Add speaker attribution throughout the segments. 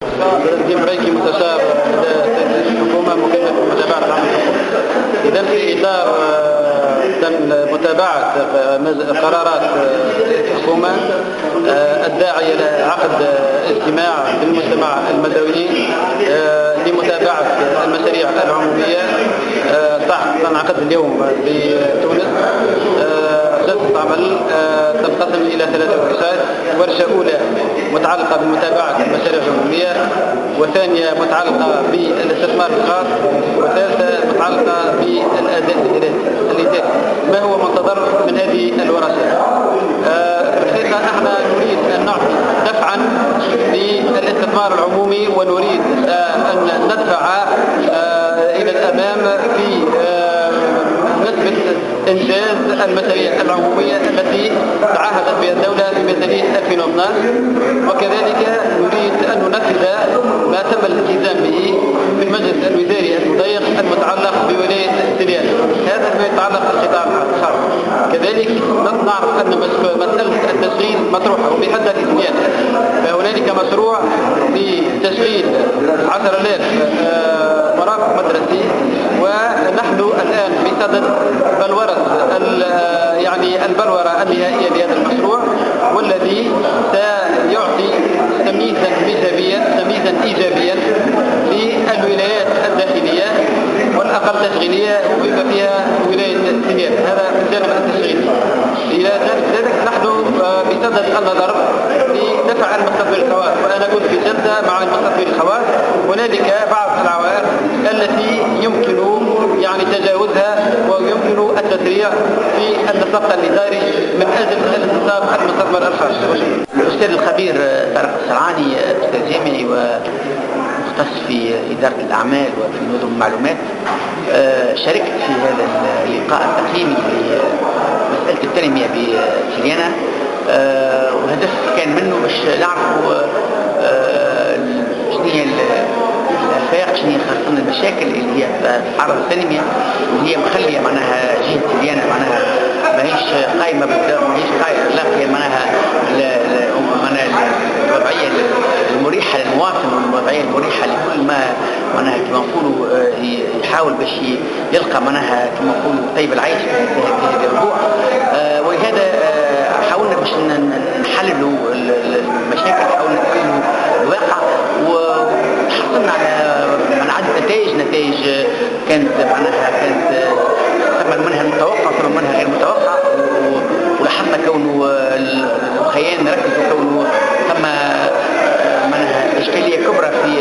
Speaker 1: تنظيم ريكي متشابه الحكومة مكلفة بمتابعة العمل الحكومي. إذا في إطار متابعة قرارات الحكومة الداعية لعقد اجتماع بالمجتمع المدني لمتابعة المشاريع العمومية تنعقد اليوم بتونس. جلسة عمل تنقسم إلى 3 ورشات: ورشة أولى متعلقة بمتابعة المشاريع العمومية، وثانية متعلقة بالاستثمار الخاص، وثالثة متعلقة بالأداء الإداري. ما هو منتظر من هذه الورشات؟ في الحقيقة احنا نريد أن نعطي دفعا للاستثمار العمومي، ونريد أن ندفع إلى الأمام في نسبة إنجاز المشاريع العمومية التي تعهدت بها الدولة في ميزانية 2012، وكذلك نريد أن ننفذ ما تم الالتزام به في المجلس الوزاري المضيق المتعلق بولاية سليان. هذا ما يتعلق بالقطاع الخاص. كذلك نعرف أن مسألة التشغيل مطروحة وبحدها في سليان، فهنالك مشروع لتشغيل 10,000 مرافق مدرسي، ونحن الآن بصدد بلورة البلورة النهائية لهذا المشروع، والذي سيعطي تمييزا إيجابيا للولايات الداخلية والأقل تشغيلية، وبما فيها ولاية سليان. هذا في الجانب التشغيلي. إلى جانب ذلك نحن بصدد النظر لدفع المستثمر الخواص، وأنا كنت في جلسة مع المستثمر الخواص. هنالك بعض العوائق التي يمكن تجاوزها ويمكن التسريع في النطاق الإداري من أجل الانتصاب المستثمر الخاص.
Speaker 2: الأستاذ الخبير طارق السرعاني أستاذ جامعي ومختص في إدارة الأعمال وفي نظم المعلومات، شاركت في هذا اللقاء التقييمي لمسألة التنمية بسليانة، والهدف كان منه باش نعرفوا شنو هي الآفاق، شنو هي خاصة المشاكل اللي هي تعرض التنمية، واللي هي مخلية معناها جهة سليانة معناها ماهيش قائمة لاقية معناها الوضعية المريحة للمواطن، والوضعية المريحة لكل ما معناها كما نقولوا يحاول باش يلقى معناها كما نقولوا طيب العيش في هذا الموضوع. ولهذا حاولنا باش نحللوا المشاكل، حاولنا نحللوا الواقع، وحصلنا على عدة نتائج كانت ثم منها المتوقع ثم منها غير متوقع. ولاحظنا كونه الخيان ركزوا كونه ثم منها إشكالية كبرى في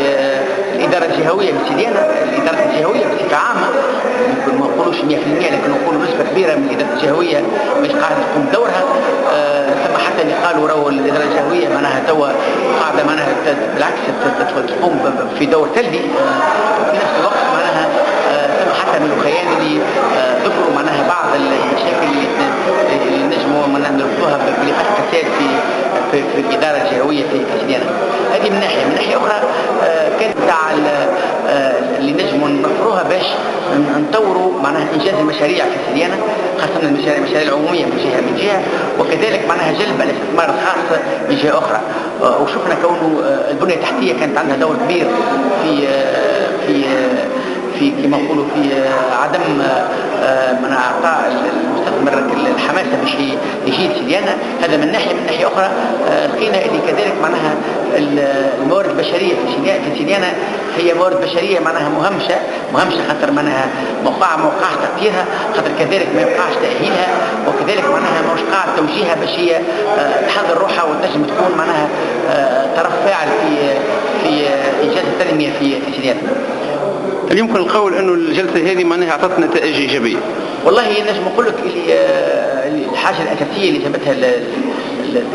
Speaker 2: الإدارة الجهوية بسليانة. الإدارة الجهوية بصفة عامة ممكن ما نقولوش 100%، لكن نقولوا نسبة كبيرة من الإدارة الجهوية مش قاعدة تقوم بدورها. ثم حتى اللي قالوا راهو الإدارة الجهوية معناها توا قاعدة معناها بالعكس تقوم في دور سلبي. في نفس الوقت معناها ثم حتى من الخيان اللي ذكروا معناها بعض المشاكل اللي نجموا نربطوها بلقاء فساد في الإدارة الجهوية في سليانة. هذه من ناحية أخرى كانت تاع اللي نجموا ننظروها باش نطوروا معناها إنجاز المشاريع في سليانة، خاصة المشاريع العمومية من جهة، وكذلك معناها جلب الاستثمار الخاص من جهة أخرى. وشفنا كونه البنية التحتية كانت عندها دور كبير في كما نقولوا في عدم من اعطاء المستثمر الحماسه باش يجي سليانة. هذا من ناحيه اخرى لقينا اللي كذلك معناها الموارد البشريه في سليانة هي موارد بشريه معناها مهمشه خاطر معناها موقع تطويرها، خاطر كذلك ما يوقعش تاهيلها، وكذلك معناها مش قاعد توجيهها باش هي تحضر روحها وتنجم تكون معناها طرف فاعل في انجاز التنميه في سليانة.
Speaker 1: هل يمكن القول أنه الجلسة هذه معناها أعطت نتائج إيجابية؟
Speaker 2: والله نجم نقول لك الحاجة الأساسية اللي جابتها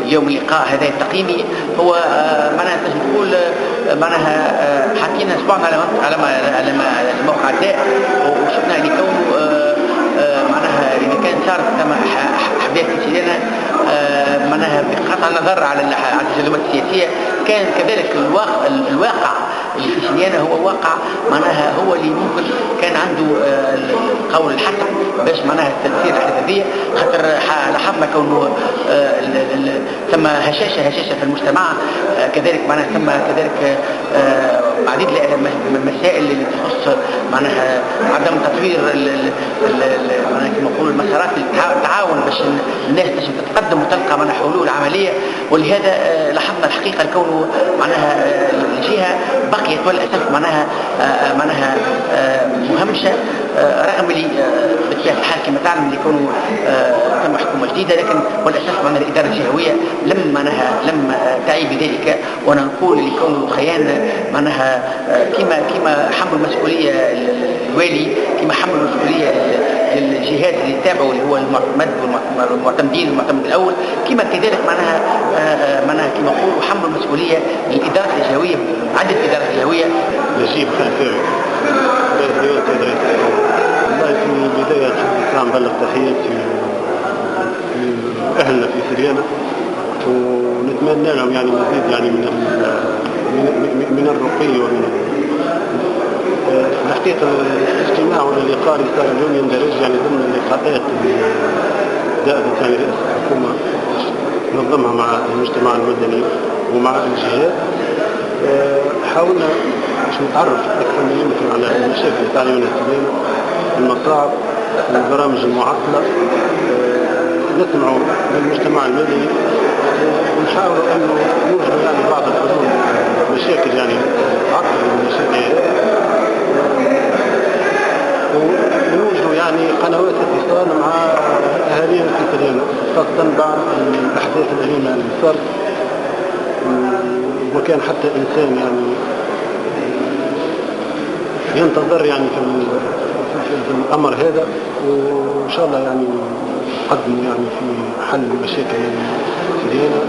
Speaker 2: اليوم اللقاء هذا التقييمي هو معناها نجم نقول معناها حكينا أسبوعنا على موقع الداء، وشفنا اللي كونه معناها إذا كان صارت ثم أحداث في سليانة معناها بقطع النظر على التجاذبات السياسية، كان كذلك الواقع اللي في سليانة هو واقع معناها هو اللي ممكن كان عنده القول الحسن باش معناها تسير الأحداثية، خاطر لاحظنا كونه ثم هشاشة في المجتمع، كذلك معناها ثم كذلك عديد من المسائل اللي تخص معناها عدم تطوير معناها كما نقولوا المسارات التعاون باش الناس تتقدم وتلقى معناها حلول عمليه. ولهذا لاحظنا الحقيقه كونه معناها الجهه بقيت وللاسف معناها مهمشه، رغم اللي بطبيعه الحال كما تعلم اللي كانوا ثم حكومه جديده، لكن وللاسف معناها الاداره الجهويه لم تعي بذلك. وانا نقول اللي كانوا خيانه معناها كما حمل المسؤوليه الوالي، كما حمل المسؤوليه للجهات اللي تابعوا اللي هو المعتمدين الاول، كما كذلك معناها كما نقولوا حمل المسؤوليه للاداره الجهويه، عده ادارات جهويه.
Speaker 3: نجيب خلفاوي والله في البدايه نحب نبلغ تحياتي لاهلنا في سريانه، ونتمنى لهم يعني مزيد يعني من الرقي ومن الحقيقه. الاجتماع ولا اللقاء اللي صار اليوم يندرج يعني ضمن اللقاءات دائرة يعني رئاسة الحكومة نظمها مع المجتمع المدني ومع الجهات. حاولنا باش نتعرف اكثر ما يمكن على المشاكل اللي تعانينا السليانة، المصاعب، البرامج المعطلة، نسمعوا للمجتمع المدني ونحاولوا انه نوجدوا يعني بعض الحلول مشاكل يعني تعطل المشاكل، ونوجدوا يعني قنوات اتصال مع اهالينا في سريانة، خاصة بعد الاحداث الاليمة اللي صارت، وكان حتى انسان يعني ينتظر يعني في الامر هذا، وان شاء الله يعني نقدموا يعني في حل مشاكل سريانة،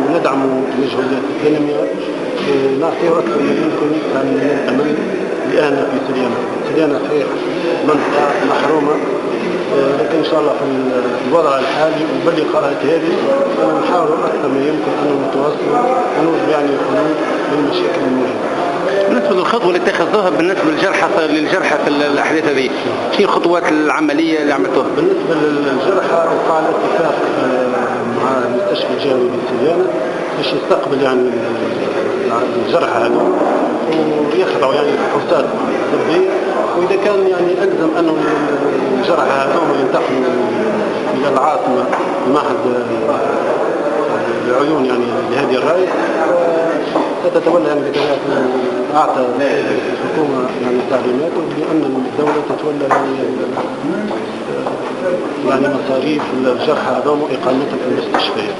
Speaker 3: وندعموا المجهودات التنمية، نعطيه اكثر ما يمكن يعني من الامل لأهلنا في سريانة صحيح منطقة محرومة، لكن إن شاء الله في الوضع الحالي وباللقاءات هذه نحاول أكثر ما يمكن أن نتواصل ونوجد يعني حلول للمشاكل الموجودة.
Speaker 4: بالنسبة للخطوة اللي اتخذوها بالنسبة للجرحى في الأحداث هذه، شنو الخطوات العملية اللي عملتوها؟
Speaker 3: بالنسبة للجرحى وقع الاتفاق مع المستشفى الجهوي بسريانة باش يستقبل يعني الجرحى هذول ويخضعوا يعني فحوصات طبية، وإذا كان يعني ألزم أنه الجرحى هذول ينتقلوا إلى العاصمة معهد العيون يعني لهذه الرأي، ستتولى يعني بطبيعة أعطى الحكومة يعني تعليماته بأن الدولة تتولى يعني مصاريف الجرحى هذول وإقامتهم في المستشفيات.